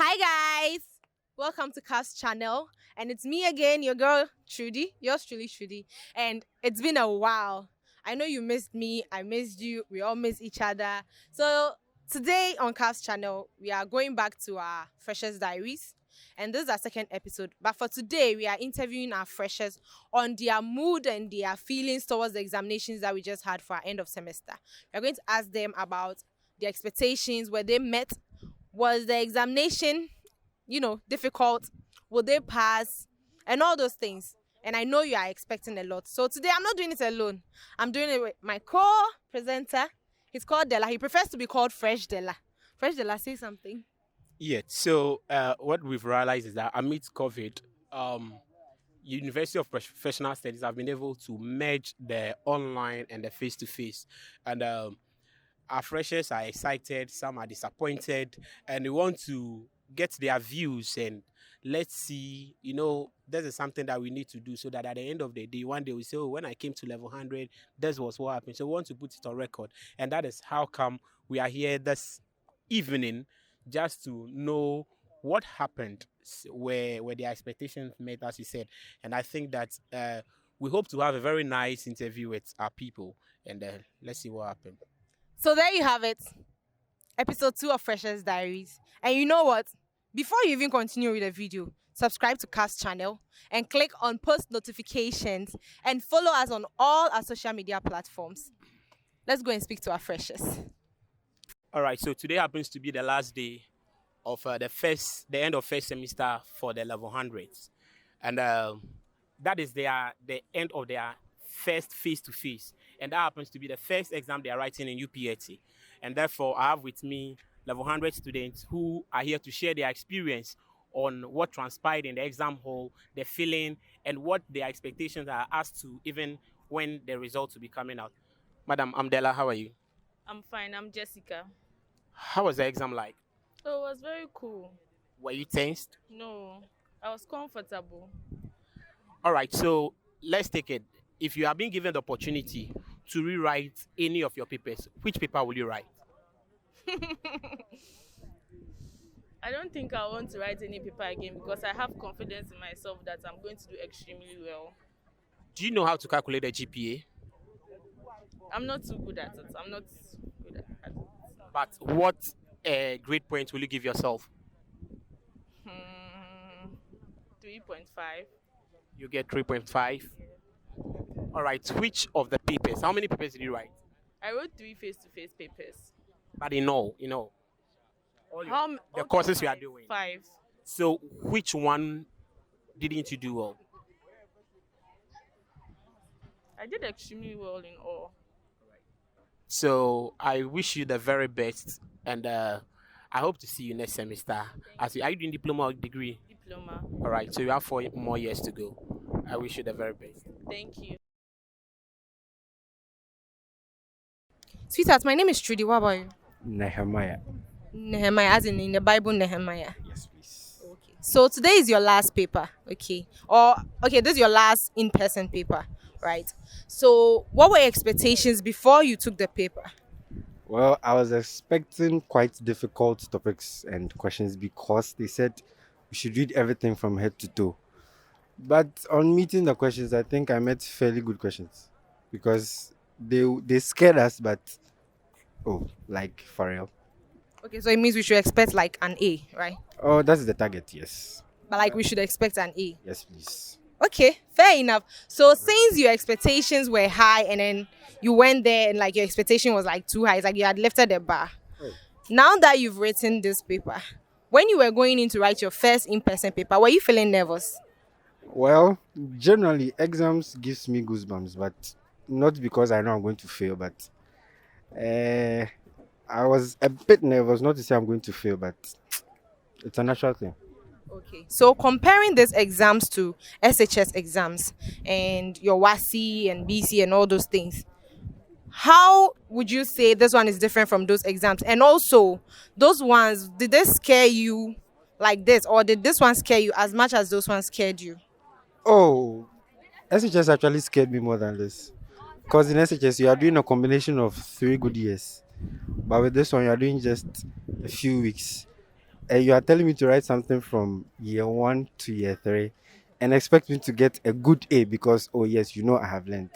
Hi guys, welcome to Cast Channel, and it's me again, your girl Trudy, yours truly Trudy, and it's been a while. I know you missed me, I missed you, we all miss each other. So today on Cast Channel, we are going back to our Freshers Diaries, and this is our second episode. But for today, we are interviewing our freshers on their mood and their feelings towards the examinations that we just had for our end of semester. We're going to ask them about their expectations, where they met. Was the examination, difficult? Will they pass? And all those things. And I know you are expecting a lot. So today I'm not doing it alone. I'm doing it with my co-presenter. He's called Della. He prefers to be called Fresh Della. Fresh Della, say something. Yeah, so what we've realized is that amidst COVID, um, University of Professional Studies have been able to merge the online and the face-to-face. And our freshers are excited, some are disappointed, and they want to get their views and let's see, this is something that we need to do so that at the end of the day, one day we say, oh, when I came to level 100, this was what happened. So we want to put it on record. And that is how come we are here this evening, just to know what happened, where the expectations met, as you said. And I think that we hope to have a very nice interview with our people, and let's see what happened. So there you have it. Episode 2 of Freshers Diaries. And you know what? Before you even continue with the video, subscribe to Cast Channel and click on post notifications and follow us on all our social media platforms. Let's go and speak to our freshers. All right, so today happens to be the last day of the end of first semester for the level hundreds, and that is the end of their first face-to-face, and that happens to be the first exam they are writing in UPET, and therefore I have with me level 100 students who are here to share their experience on what transpired in the exam hall, the feeling, and what their expectations are as to even when the results will be coming out. Madam Amdela, how are you? I'm fine. I'm Jessica. How was the exam like? So it was very cool. Were you tensed? No, I was comfortable. All right, so let's take it. If you are being given the opportunity to rewrite any of your papers, which paper will you write? I don't think I want to write any paper again because I have confidence in myself that I'm going to do extremely well. Do you know how to calculate the GPA? I'm not too good at it. I'm not good at it. But what grade point will you give yourself? 3.5. You get 3.5. All right, which of the papers? How many papers did you write? I wrote 3 face-to-face papers. But all the courses you are doing. 5. So which one didn't you do well? I did extremely well in all. So I wish you the very best, and I hope to see you next semester. Are you doing diploma or degree? Diploma. All right, so you have 4 more years to go. I wish you the very best. Thank you. Sweetheart, my name is Trudy. What about you? Nehemiah. Nehemiah, as in the Bible, Nehemiah. Yes, please. Okay. So today is your last paper, okay? This is your last in-person paper, right? So what were your expectations before you took the paper? Well, I was expecting quite difficult topics and questions because they said we should read everything from head to toe. But on meeting the questions, I think I met fairly good questions because they scared us, but like for real. Okay, so it means we should expect like an A, right? Oh, that's the target. Yes. But like we should expect an A. Yes, please. Okay, fair enough. So since your expectations were high and then you went there and like your expectation was like too high, it's like you had lifted the bar. Oh. Now that you've written this paper, when you were going in to write your first in-person paper, were you feeling nervous? Well, generally, exams gives me goosebumps, but not because I know I'm going to fail, but I was a bit nervous, not to say I'm going to fail, but it's a natural thing. Okay. So comparing these exams to SHS exams and your WASI and BC and all those things, how would you say this one is different from those exams? And also, those ones, did they scare you like this, or did this one scare you as much as those ones scared you? Oh, SHS actually scared me more than this. Because in SHS, you are doing a combination of 3 good years. But with this one, you are doing just a few weeks. You are telling me to write something from year one to year three and expect me to get a good A because, oh, yes, I have learned.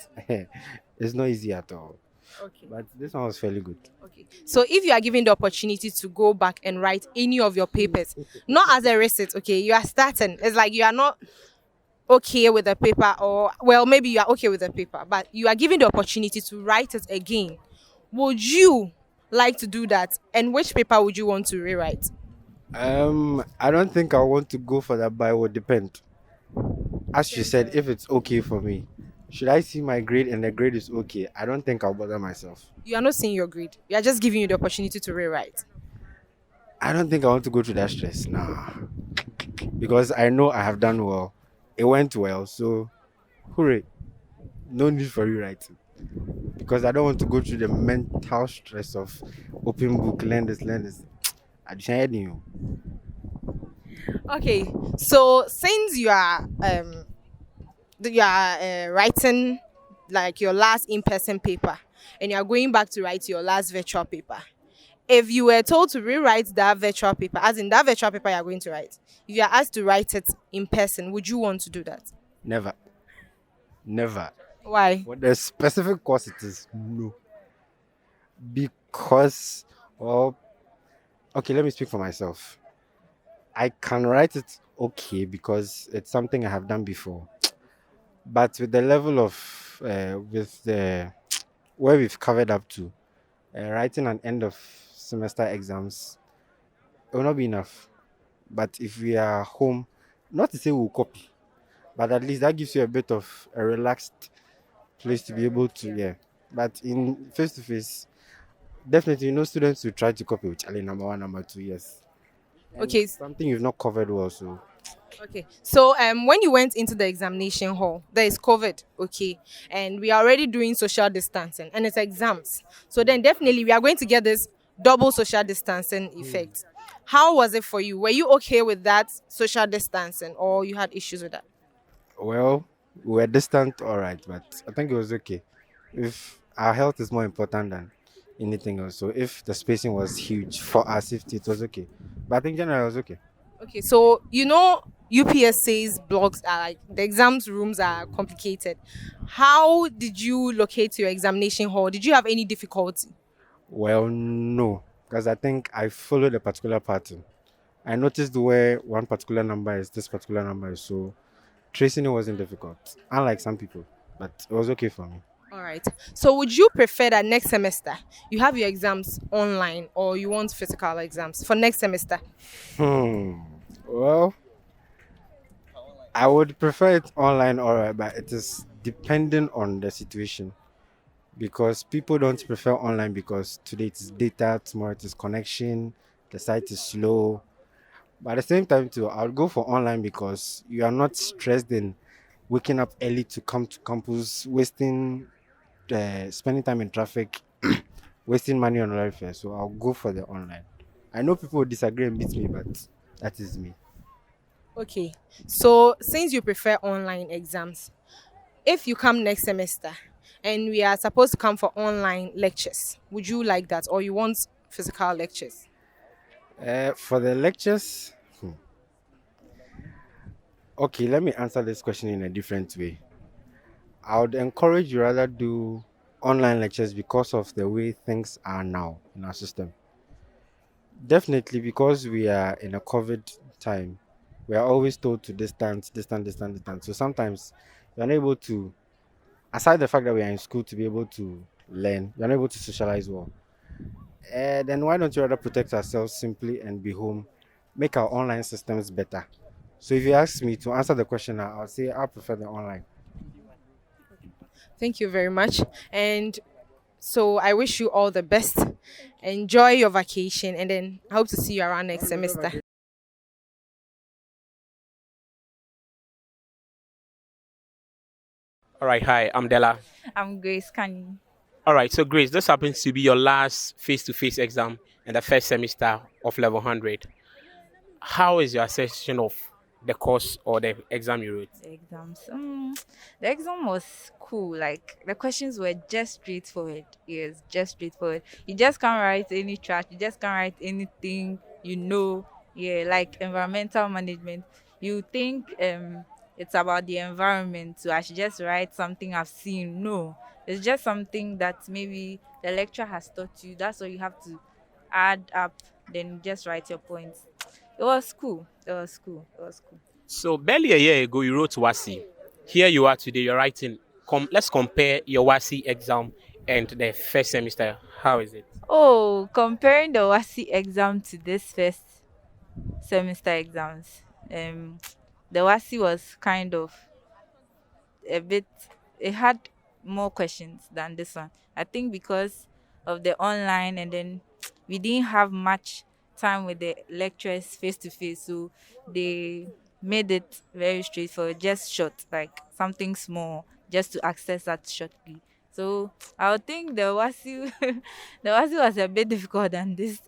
It's not easy at all. Okay. But this one was fairly good. Okay. So if you are given the opportunity to go back and write any of your papers, not as a receipt, okay, you are starting. It's like you are not okay with the paper, or well, maybe you are okay with the paper, but you are given the opportunity to write it again. Would you like to do that? And which paper would you want to rewrite? I don't think I want to go for that, but it would depend. As you said, if it's okay for me, should I see my grade and the grade is okay? I don't think I'll bother myself. You are not seeing your grade. You are just giving you the opportunity to rewrite. I don't think I want to go through that stress. Nah. Because I know I have done well. It went well, so hooray. No need for rewriting. Because I don't want to go through the mental stress of open book, learn this, learn this. I just had you. Okay. So since you are writing like your last in-person paper, and you are going back to write your last virtual paper, if you were told to rewrite that virtual paper, as in that virtual paper you are going to write, if you are asked to write it in person, would you want to do that? Never. Never. Why? For the specific course it is, no. Because, well, okay, let me speak for myself. I can write it okay because it's something I have done before. But with the level of, with the, where we've covered up to, writing an end of semester exams, it will not be enough. But if we are home, not to say we'll copy, but at least that gives you a bit of a relaxed place to be able to, yeah. But in face to face, definitely, students will try to copy with Charlie number one, number two, yes. And Okay. something you've not covered well, so Okay. So when you went into the examination hall, there is COVID, okay, and we are already doing social distancing, and it's exams. So then definitely we are going to get this double social distancing effect. How was it for you? Were you okay with that social distancing, or you had issues with that? well, we were distant, all right, but I think it was okay. If our health is more important than anything else, so if the spacing was huge for our safety, it was okay. But I think generally it was okay. Okay, so UPSA's blocks are like the exams rooms are complicated. How did you locate your examination hall? Did you have any difficulty? Well, no, because I think I followed a particular pattern. I noticed where one particular number is, this particular number is, so tracing it wasn't difficult, unlike some people, but it was okay for me. All right. So would you prefer that next semester you have your exams online, or you want physical exams for next semester? Well, I would prefer it online, alright, but it is depending on the situation because people don't prefer online because today it is data, tomorrow it is connection, the site is slow. But at the same time, too, I would go for online because you are not stressed in waking up early to come to campus, wasting, spending time in traffic, wasting money on welfare. So I'll go for the online. I know people will disagree and beat me, but that is me. Okay. So since you prefer online exams, if you come next semester and we are supposed to come for online lectures, would you like that, or you want physical lectures? For the lectures, okay, let me answer this question in a different way. I would encourage you rather do online lectures because of the way things are now in our system. Definitely because we are in a COVID time, we are always told to distance, distance, distance, distance. So sometimes you're unable to, aside the fact that we are in school to be able to learn, you're unable to socialize well. Then why don't you rather protect ourselves simply and be home, make our online systems better? So if you ask me to answer the question, I'll say I prefer the online. Thank you very much. And so I wish you all the best. Enjoy your vacation, and then I hope to see you around next semester. All right, hi, I'm Della. I'm Grace Kanye. All right, so Grace, this happens to be your last face-to-face exam in the first semester of level 100. How is your assessment of the course or the exam you wrote? The exams. The exam was cool. Like the questions were just straightforward. Yes, just straightforward. You just can't write any trash. You just can't write anything. Yeah, like environmental management. You think it's about the environment, so I should just write something I've seen. No, it's just something that maybe the lecturer has taught you. That's all you have to add up, then just write your points. It was cool. It was cool. It was cool. So barely a year ago, you wrote WASI. Here you are today. You're writing. Let's compare your WASI exam and the first semester. How is it? Oh, comparing the WASI exam to this first semester exams, the WASI was kind of a bit, it had more questions than this one. I think because of the online, and then we didn't have much time with the lecturers face to face, so they made it very straightforward, just short, like something small, just to access that shortly. So I would think the WASI the WASI was a bit difficult than this.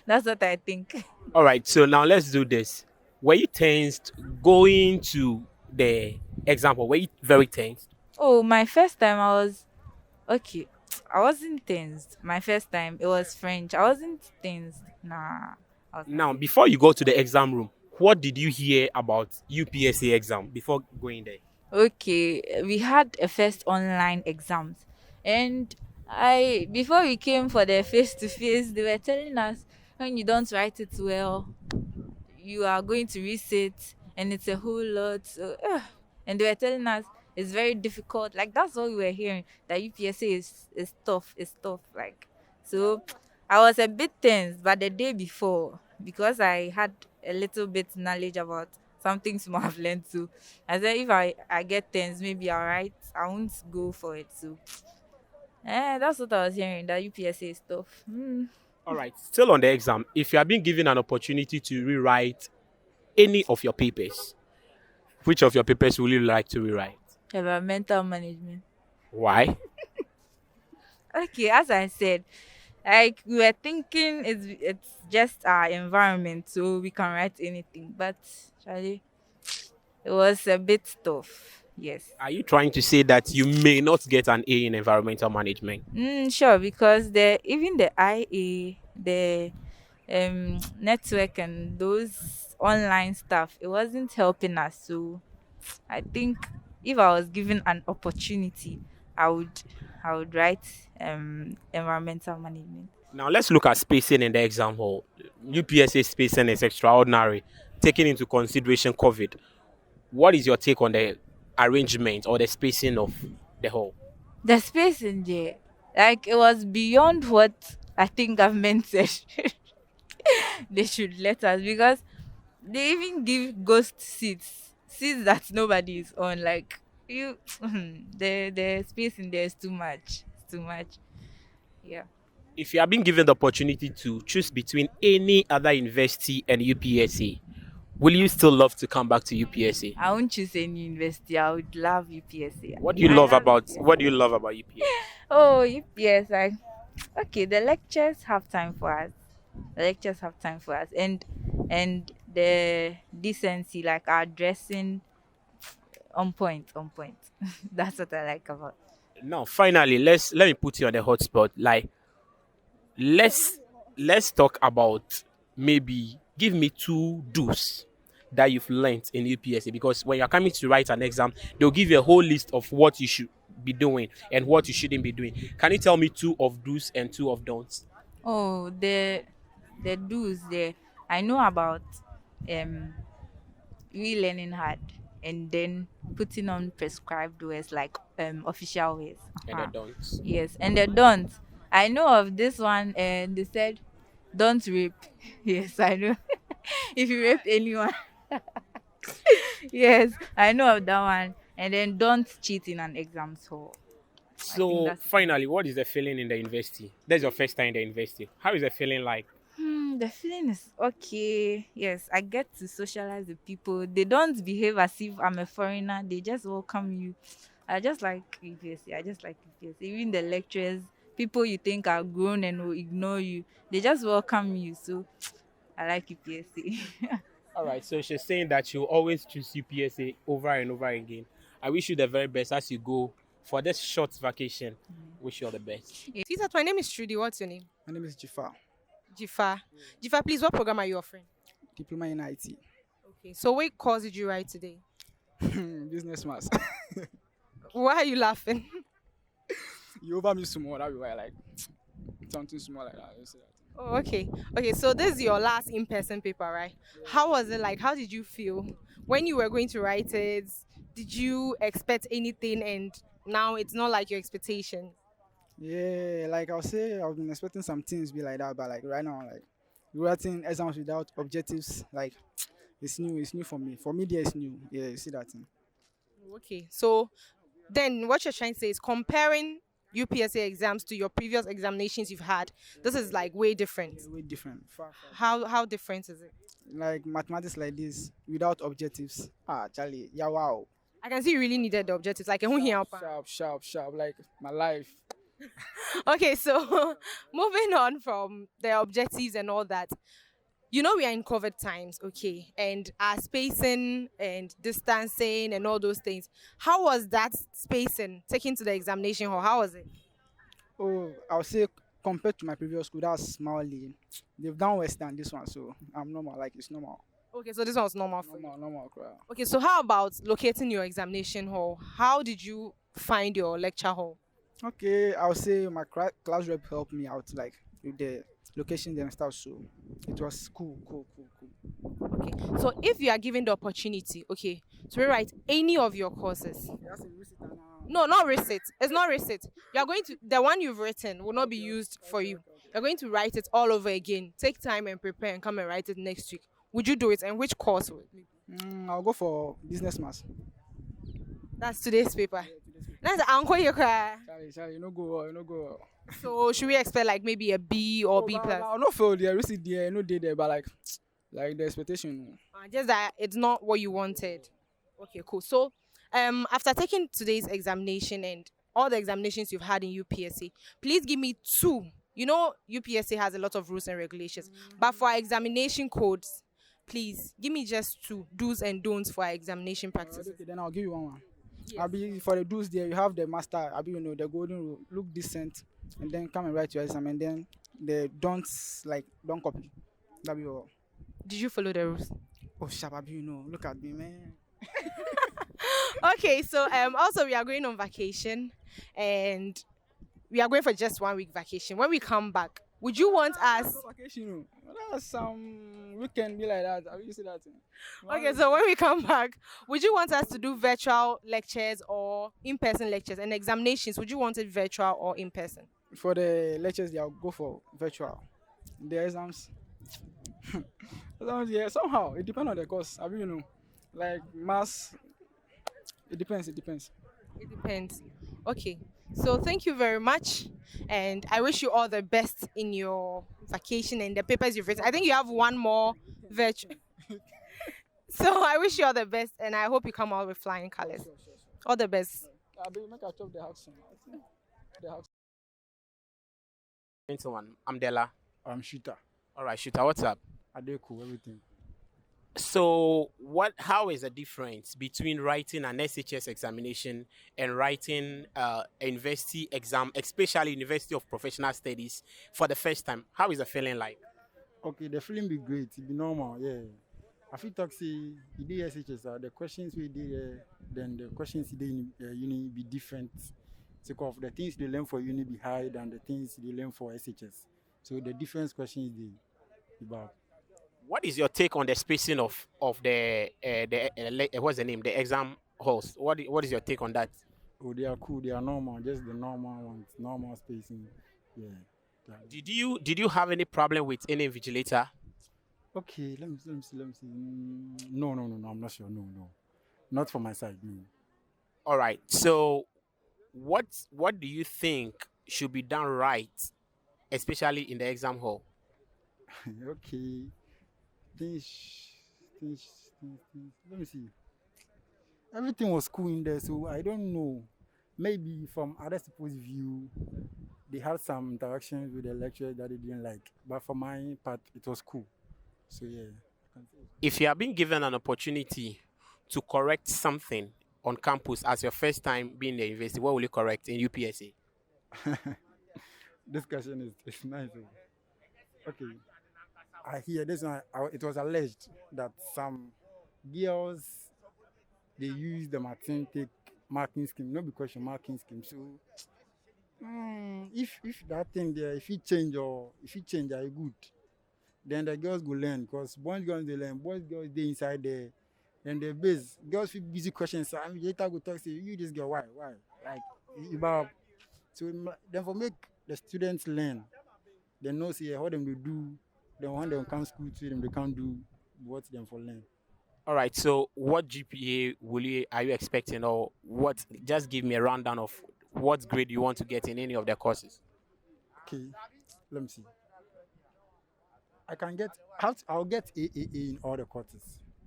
That's what I think. All right. So now let's do this. Were you tensed going to the example? Were you very tensed? Oh, my first time I was okay. I wasn't tensed. My first time it was French. I wasn't tensed. Nah. I was Now, before you go to the exam room, what did you hear about UPSA exam before going there? okay. We had a first online exams, and I before we came for the face to face, they were telling us when you don't write it well, you are going to resit, and it's a whole lot. So, and they were telling us it's very difficult. Like that's what we were hearing, that UPSA is tough. It's tough. Like so, I was a bit tense, but the day before, because I had a little bit knowledge about something small I've learned too. I said if I get tense, maybe I'll write. I won't go for it. So, that's what I was hearing. That UPSA is tough. All right. Still on the exam, if you are being given an opportunity to rewrite any of your papers, which of your papers will you like to rewrite? Environmental management. Why? Okay, as I said, like we were thinking it's just our environment, so we can write anything. But Charlie, it was a bit tough. Yes. Are you trying to say that you may not get an A in environmental management? Sure, because the even the IA, the network and those online stuff, it wasn't helping us. So I think if I was given an opportunity, I would I would write environmental management. Now let's look at spacing in the exam hall. UPSA spacing is extraordinary, taking into consideration COVID. What is your take on the arrangement or the spacing of the hall? The space in there, like it was beyond what I think government said they should let us, because they even give ghost seats, seats that nobody is on. Like you, the space in there is too much. It's too much. Yeah. If you are being given the opportunity to choose between any other university and UPSA, will you still love to come back to UPSA? I won't choose any university. I would love UPSC. What do you I love love about UPSC. what do you love about UPSA? Oh, UPS. Okay. The lectures have time for us. The lectures have time for us, and the decency, like our dressing, on point, on point. That's what I like about. Now, finally, let me put you on the hot spot. Like, let's let's talk about, maybe give me two do's that you've learned in UPSA, because when you're coming to write an exam, they'll give you a whole list of what you should be doing and what you shouldn't be doing. Can you tell me two of do's and two of don'ts? Oh, the do's there. I know about um relearning hard, and then putting on prescribed ways, like official ways. And the don'ts. Yes, and the don't. I know of this one, and they said don't rape. Yes, I know. If you rape anyone, yes, I know of that one. And then don't cheat in an exam hall. I think So that's finally, what is the feeling in the university? That's your first time in the university. How is the feeling like? the feeling is okay. Yes, I get to socialize with people. They don't behave as if I'm a foreigner. They just welcome you. I just like UPSC. I just like UPSC. Even the lecturers, people you think are grown and will ignore you, they just welcome you. So I like UPSC. All right, so she's saying that she'll always choose UPSA over and over again. I wish you the very best as you go for this short vacation. Wish you all the best. Sweetheart, my name is Trudy. What's your name? My name is Jafar. Jifa. Jifa, please, what program are you offering? diploma in IT. Okay. So what course did you write today? Business maths. Why are you laughing? You over me small, that be why I like something small like that. You see that? Oh, okay. Okay, so this is your last in-person paper, right? How was it like? How did you feel when you were going to write it? Did you expect anything and now it's not like your expectations? Yeah, like I'll say I've been expecting some things be like that, but like right now, like writing exams without objectives, like it's new for me. For me, there is new. Yeah, you see that thing. Okay, so then what you're trying to say is comparing UPSA exams to your previous examinations you've had, this is like way different. Yeah, way different. Far, far. How different is it? Like mathematics like this without objectives. Ah, Charlie, yeah, wow. I can see you really needed the objectives, like who here. Sharp, like my life. Okay, so moving on from the objectives and all that, you know we are in COVID times, okay, and our spacing and distancing and all those things. How was that spacing taken to the examination hall? How was it? Oh, I'll say compared to my previous school, that's smallly. They've done worse than this one, so I'm normal. Like it's normal. Okay, so this one was normal for you. Normal crowd. Okay, so how about locating your examination hall? How did you find your lecture hall? Okay, I'll say my class rep helped me out like with the locations and stuff, so it was cool. Okay, so if you are given the opportunity, okay, to rewrite any of your courses, no, not receipt. It's not receipt. You are going to the one you've written will not be used for you. You're going to write it all over again. Take time and prepare and come and write it next week. Would you do it? And which course would it be? I'll go for business maths. That's today's paper. That's uncle you cry. Charlie, you no go, you no go. So should we expect like maybe a B or B plus? I'll not fail there, receipt there, no day there, but like the expectation. Just that it's not what you wanted. Okay, cool. So, after taking today's examination and all the examinations you've had in UPSC, please give me two. You know, UPSC has a lot of rules and regulations, but for our examination codes, please give me just two do's and don'ts for our examination practices. Okay, then I'll give you one. Yes. I'll be for the dues there. You have the master. I'll be the golden rule. Look decent, and then come and write your exam. And then the don'ts don't copy. That'll be all. Did you follow the rules? Oh, sharp, Abi, look at me, man. Okay, so also we are going on vacation, and we are going for just 1 week vacation. When we come back, would you want us? Vacation, that's some weekend be like that. Have you see that thing? Okay, so when we come back, would you want us to do virtual lectures or in-person lectures? And examinations, would you want it virtual or in-person? For the lectures, I'll go for virtual. The exams, yeah, somehow it depends on the course. I mean, like maths, it depends. It depends. Okay, so thank you very much, and I wish you all the best in your vacation and the papers you've written. I think you have one more virtual. So I wish you all the best, and I hope you come out with flying colors. All the best. I'll be make a chop the house. The house. 21. I'm Della. I'm Shooter. All right, Shooter, what's up? Adeku, everything. So, how is the difference between writing an SHS examination and writing a university exam, especially University of Professional Studies, for the first time? How is the feeling like? Okay, the feeling be great. It be normal, yeah. I feel talk say you did SHS, the questions we did, then the questions you did in uni be different. So, of the things they learn for uni be high than the things they learn for SHS. So the difference questions they about. What is your take on the spacing of the what's the name, the exam halls? What is your take on that? Oh, they are cool. They are normal, just the normal ones, normal spacing. Yeah. Did you have any problem with any invigilator? Okay, let me see. No. I'm not sure. No. Not from my side. No. All right. So, what do you think should be done right, especially in the exam hall? Okay. Things. Let me see. Everything was cool in there, so I don't know. Maybe from other people's view, they had some interactions with the lecturers that they didn't like. But for my part, it was cool. So yeah. If you are being given an opportunity to correct something on campus as your first time being in the university, what will you correct in UPSA? This question is nice. Okay. I hear this one. It was alleged that some girls they use the mathematic marking scheme, not because your marking scheme. So if that thing there, if it change, are good. Then the girls go learn because boys girls they learn, boys girls they inside there. Then the base girls feel busy questions. So I mean, later go talk say you this girl why like about so then for make the students learn, they know say how them they do. Then when they come school to them they can't do what them for learn. All right. So, what GPA are you expecting, or what? Just give me a rundown of what grade you want to get in any of the courses. Okay, let me see. I can get how I'll get A in all the courses.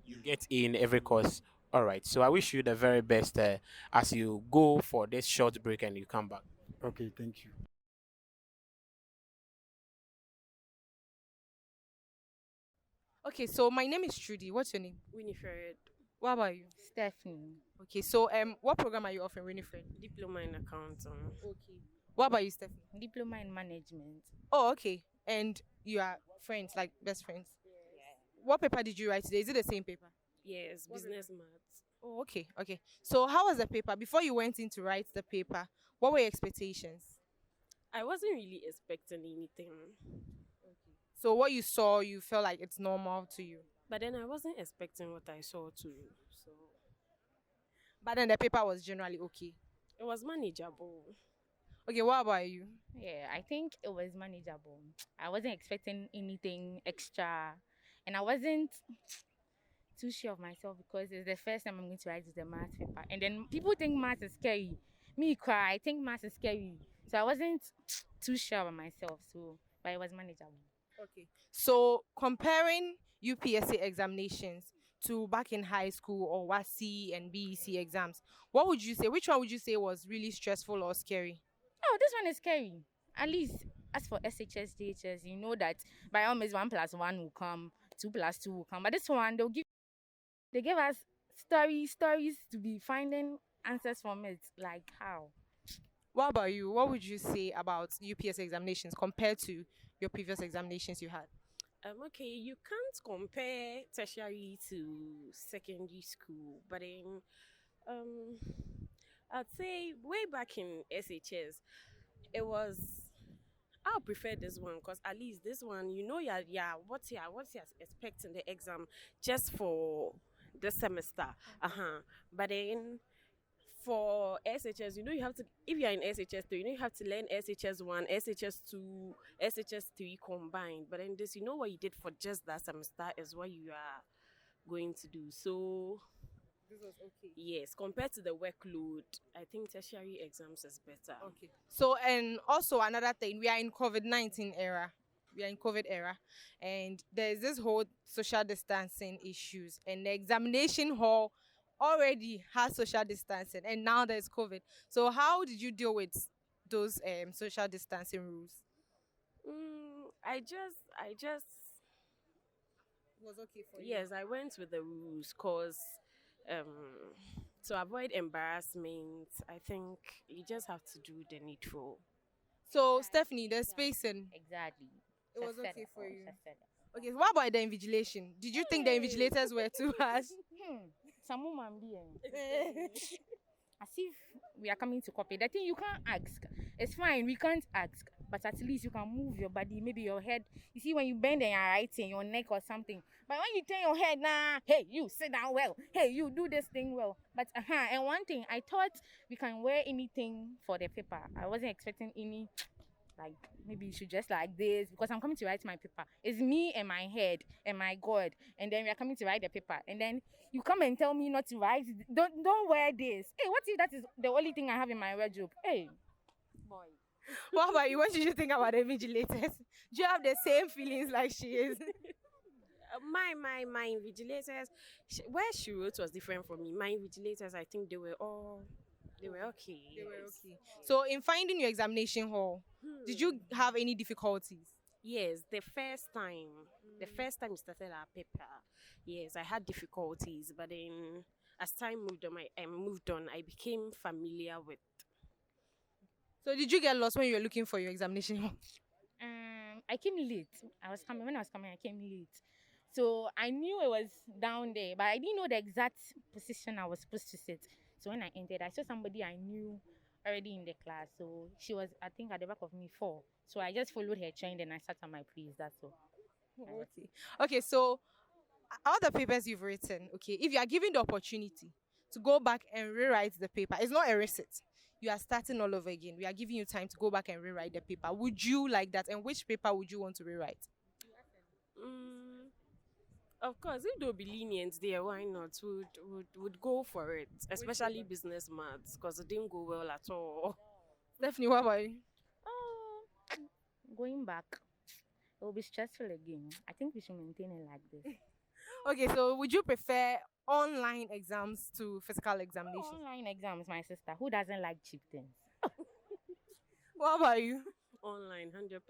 You get A in every course. All right. So, I wish you the very best as you go for this short break and you come back. Okay, thank you. Okay, so my name is Trudy. What's your name? Winifred, What about you? Stephanie. Okay, so what program are you offering, Winifred? diploma in accounting. Okay. What about you, Stephanie? Diploma in management. Oh, okay. And you are friends, like best friends. What paper did you write today? Is it the same paper? Yes, business maths. Oh, okay, okay. So how was the paper? Before you went in to write the paper, what were your expectations? I wasn't really expecting anything, So what you saw, you felt like it's normal to you. but then I wasn't expecting what I saw too. So But then the paper was generally okay. it was manageable. Okay, what about you? Yeah, I think it was manageable. I wasn't expecting anything extra, and I wasn't too sure of myself because it's the first time I'm going to write the math paper. And then people think math is scary. Me cry, I think math is scary. So I wasn't too sure of myself. So, but it was manageable. Okay. So comparing UPSA examinations to back in high school or WASI and BEC exams, what would you say? Which one would you say was really stressful or scary? Oh, this one is scary. At least as for SHS, DHS, you know that by all means 1+1 will come, 2+2 will come. But this one, they give us stories to be finding answers from it. Like how? What about you? What would you say about UPSA examinations compared to your previous examinations you had? Okay, you can't compare tertiary to secondary school, but then I'd say way back in SHS, it was. I'll prefer this one because at least this one, you know, what you're expecting the exam just for the semester. But then for SHS, you know, you have to, if you're in SHS 2, you know, you have to learn SHS 1, SHS 2, SHS 3 combined. But then this, you know, what you did for just that semester is what you are going to do. So, This was okay. yes, compared to the workload, I think tertiary exams is better. Okay. So and also another thing, we are in COVID-19 era. We are in COVID era, and there's this whole social distancing issues, and the examination hall already has social distancing, and now there's COVID. So how did you deal with those social distancing rules? I just, It was okay for yes, I went with the rules because to avoid embarrassment, I think you just have to do the needful. So Stephanie, the spacing, Exactly. it was Just said okay it for all, you. just said it. Okay, so what about the invigilation? Did you think the invigilators were too harsh? Some woman be as if we are coming to copy. The thing you can't ask. It's fine, we can't ask. But at least you can move your body, maybe your head. You see when you bend and you're writing your neck or something. But when you turn your head, hey, you sit down well. Hey, you do this thing well. But and one thing, I thought we can wear anything for the paper. I wasn't expecting any, like maybe you should just like this because I'm coming to write my paper. It's me and my head and my God, and then we are coming to write the paper, and then you come and tell me not to write. Don't wear this. Hey, what if that is the only thing I have in my wardrobe? Hey, boy. What about you? What did you think about the invigilators? Do you have the same feelings like she is? My invigilators, where she wrote was different from me. My invigilators, I think they were okay. They were Yes. okay. So in finding your examination hall, did you have any difficulties? Yes, the first time we started our paper, yes, I had difficulties, but then as time moved on, I became familiar with. So did you get lost when you were looking for your examination hall? I came late. I was coming when I was coming. I came late, so I knew it was down there, but I didn't know the exact position I was supposed to sit. So when I entered, I saw somebody I knew already in the class. So she was, I think, at the back of me four. So I just followed her trend and I sat on my place. That's all. Okay. Okay, so all the papers you've written, okay, if you are given the opportunity to go back and rewrite the paper, it's not a receipt. You are starting all over again. We are giving you time to go back and rewrite the paper. Would you like that? And which paper would you want to rewrite? Mm, of course, if there'll be lenient there, why not? Would go for it, especially business maths, because it didn't go well at all. Stephanie, what about you? Oh, going back, it will be stressful again. I think we should maintain it like this. Okay, so would you prefer online exams to physical examinations? Online exams, my sister. Who doesn't like cheap things? What about you? Online, 100%.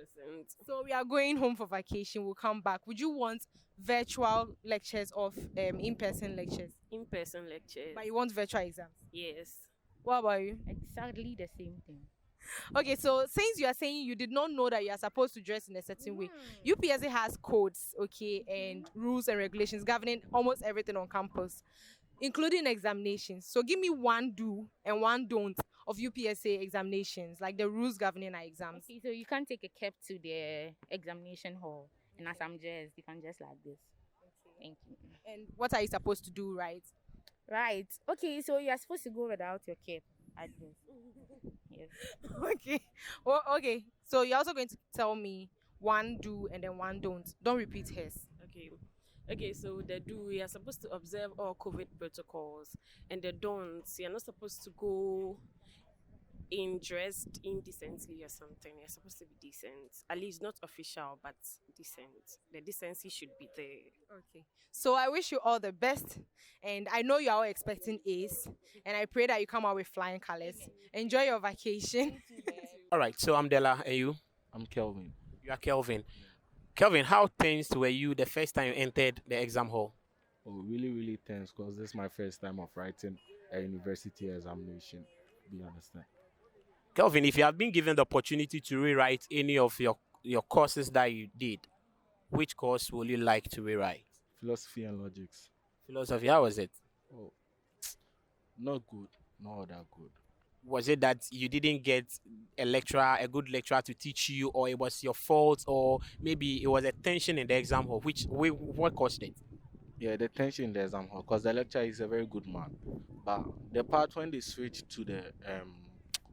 So we are going home for vacation. We'll come back. Would you want virtual lectures or in-person lectures? In-person lectures. But you want virtual exams? Yes. What about you? Exactly the same thing. Okay, so since you are saying you did not know that you are supposed to dress in a certain way, UPSA has codes, okay, and rules and regulations governing almost everything on campus, including examinations. So give me one do and one don't of UPSA examinations, like the rules governing our exams. Okay, so you can't take a cap to the examination hall. And as I'm dressed, you can just like this. Thank you. And what are you supposed to do, right? Right. Okay, so you're supposed to go without your cap at this. Yes. Okay. Well, okay. So you're also going to tell me one do and then one don't. Don't repeat his. Okay. Okay, so the do, we are supposed to observe all COVID protocols, and the don'ts, you're not supposed to go in dressed indecently or something. You're supposed to be decent. At least not official, but decent. The decency should be there. Okay. So I wish you all the best. And I know you are all expecting A's. And I pray that you come out with flying colors. Enjoy your vacation. All right, so I'm Della, and you? I'm Kelvin. You are Kelvin. Kelvin, how tense were you the first time you entered the exam hall? Oh, really, really tense because this is my first time of writing a university examination. Do you understand? Kelvin, if you have been given the opportunity to rewrite any of your courses that you did, which course would you like to rewrite? Philosophy and logics. Philosophy, how was it? Oh, not good. Not that good. Was it that you didn't get a good lecturer to teach you, or it was your fault, or maybe it was a tension in the exam hall? What caused it? Yeah, the tension in the exam hall because the lecturer is a very good man. But the part when they switched to the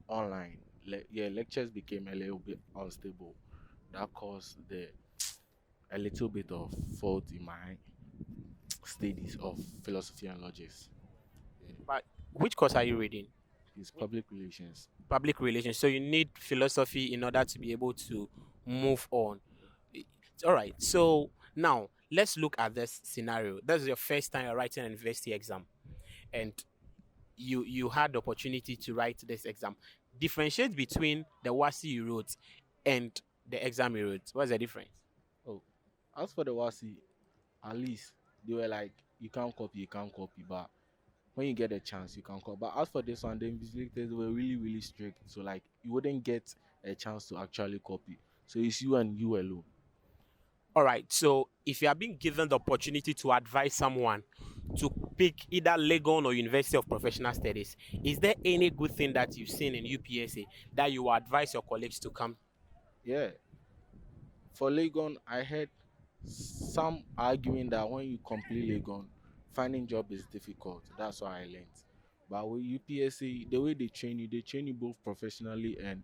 online, lectures became a little bit unstable. That caused a little bit of fault in my studies of philosophy and logics. But which course are you reading? It's public relations. Public relations. So you need philosophy in order to be able to move on. All right. So now let's look at this scenario. That's your first time you're writing an university exam, and you had the opportunity to write this exam. Differentiate between the WASI you wrote and the exam you wrote. What's the difference? Oh, as for the WASI, at least they were like, you can't copy, but when you get a chance, you can copy. But as for this one, the invigilators were really, really strict. So like, you wouldn't get a chance to actually copy. So it's you and you alone. All right. So if you are being given the opportunity to advise someone to pick either Legon or University of Professional Studies, is there any good thing that you've seen in UPSA that you advise your colleagues to come? Yeah. For Legon, I heard some arguing that when you complete Legon, finding job is difficult. That's what I learned. But with UPSA, the way they train you both professionally and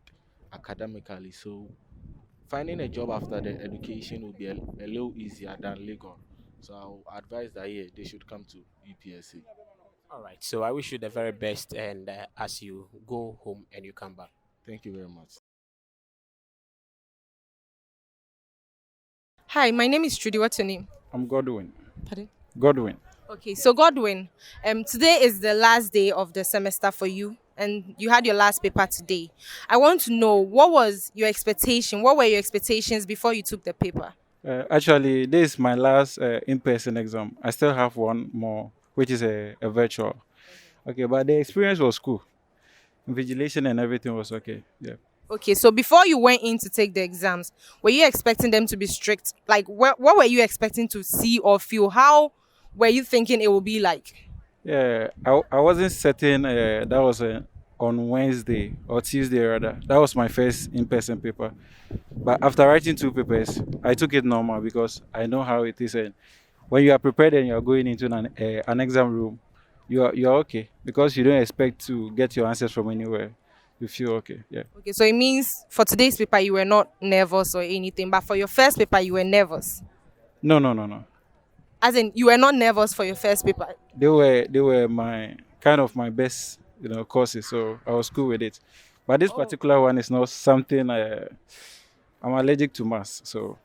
academically. So finding a job after the education will be a little easier than Legon. So I'll advise that they should come to UPSA. All right. So I wish you the very best, and as you go home and you come back. Thank you very much. Hi, my name is Trudy. What's your name? I'm Godwin. Pardon? Godwin. Okay, so Godwin, today is the last day of the semester for you, and you had your last paper today. I want to know, what was your expectation? What were your expectations before you took the paper? Actually, this is my last in-person exam. I still have one more, which is a virtual. Okay, but the experience was cool. Invigilation and everything was okay. Yeah. Okay, so before you went in to take the exams, were you expecting them to be strict? Like, what were you expecting to see or feel? How were you thinking it would be like? Yeah, I wasn't certain that was on Wednesday or Tuesday rather. That was my first in-person paper. But after writing two papers, I took it normal because I know how it is. And when you are prepared and you are going into an exam room, you are okay because you don't expect to get your answers from anywhere. You feel okay. Yeah. Okay, so it means for today's paper you were not nervous or anything, but for your first paper you were nervous. No, no, no, no. As in, you were not nervous for your first paper. They were my kind of my best courses, so I was cool with it. But this Oh, particular one is not something I'm allergic to maths, so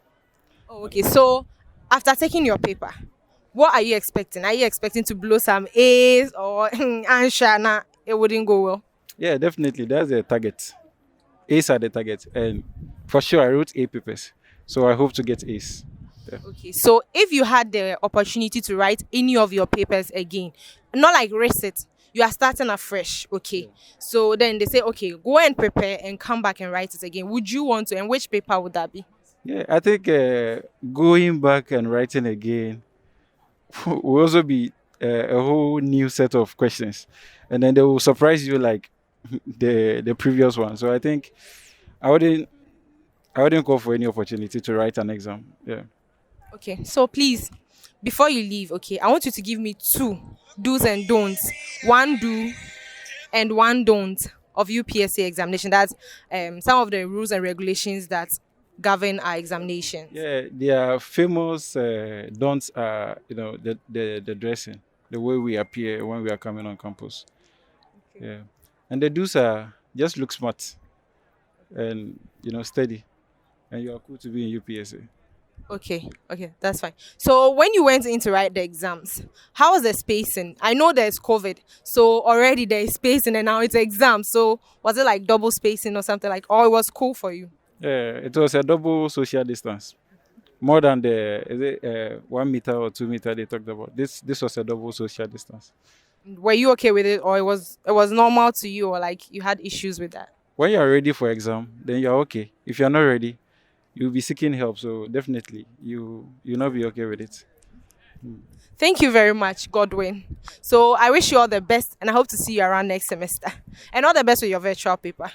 oh, okay. So after taking your paper, what are you expecting? Are you expecting to blow some A's or Anshana? It wouldn't go well. yeah, definitely that's the target. A's are the target, and for sure I wrote A papers, so I hope to get A's. Yeah. Okay, so if you had the opportunity to write any of your papers again, not like race it, you are starting afresh. Okay, so then they say, okay, go and prepare and come back and write it again. Would you want to? And which paper would that be? Yeah, I think going back and writing again will also be a whole new set of questions, and then they will surprise you like the previous one. So I think I wouldn't I wouldn't go for any opportunity to write an exam. Yeah. Okay, so please, before you leave, okay, I want you to give me two do's and don'ts. One do and one don't of UPSC examination. That's some of the rules and regulations that govern our examinations. Yeah, their famous don'ts are, the dressing, the way we appear when we are coming on campus. Yeah, and the do's are just look smart and steady, and you are cool to be in UPSA. Okay, okay, that's fine. So when you went in to write the exams, how was the spacing? I know there's COVID, so already there's spacing and now it's exam. So was it like double spacing or something like, or it was cool for you? Yeah, it was a double social distance, more than the is it 1 meter or 2 meter they talked about. This was a double social distance. Were you okay with it, or it was normal to you, or like you had issues with that? When you are ready for exam, then you are okay. If you are not ready, you'll be seeking help. So definitely, you'll not be okay with it. Thank you very much, Godwin. So I wish you all the best and I hope to see you around next semester. And all the best with your virtual paper.